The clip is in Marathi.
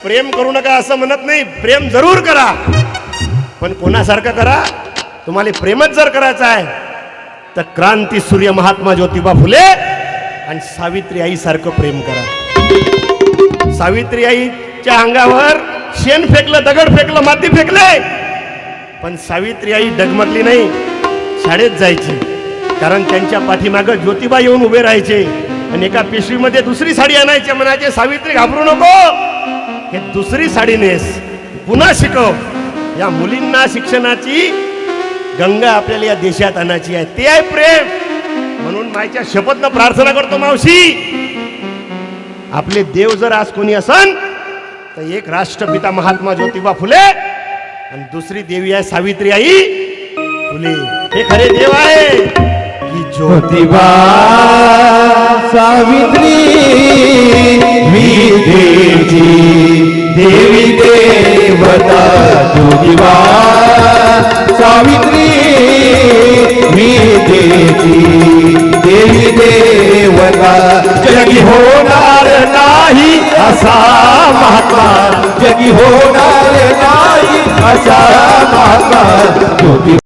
प्रेम करू नका असं म्हणत नाही, प्रेम जरूर करा, पण कोणासारखं करा. तुम्हाला प्रेमच जर करायचं आहे तर क्रांती सूर्य महात्मा ज्योतिबा फुले आणि सावित्री आई सारखं प्रेम करा. सावित्री आईच्या अंगावर शेण फेकलं, दगड फेकलं, माती फेकले, पण सावित्री आई डगमगली नाही, शाळेत जायची. कारण त्यांच्या पाठीमागं ज्योतिबा येऊन उभे राहायचे आणि एका पिशवीमध्ये दुसरी साडी आणायची, म्हणायचे सावित्री घाबरू नको, हे दुसरी साडी नेस, पुन्हा शिकव. या मुलींना शिक्षणाची गंगा आपल्याला या देशात आणायची आहे, ते आहे प्रेम. म्हणून मायच्या शपथनं प्रार्थना करतो, मावशी आपले देव जर आज कोणी असन तर एक राष्ट्रपिता महात्मा ज्योतिबा फुले आणि दुसरी देवी आहे सावित्री आई फुले. हे खरे देव आहे की ज्योतिबा सावित्री विदेची देवी देवता. ज्योतिबा सावित्री विदेची देवी देवता. जगी होणार नाही असा महात्मा, जगी होणार नाही असा महात्मा ज्योतिबा.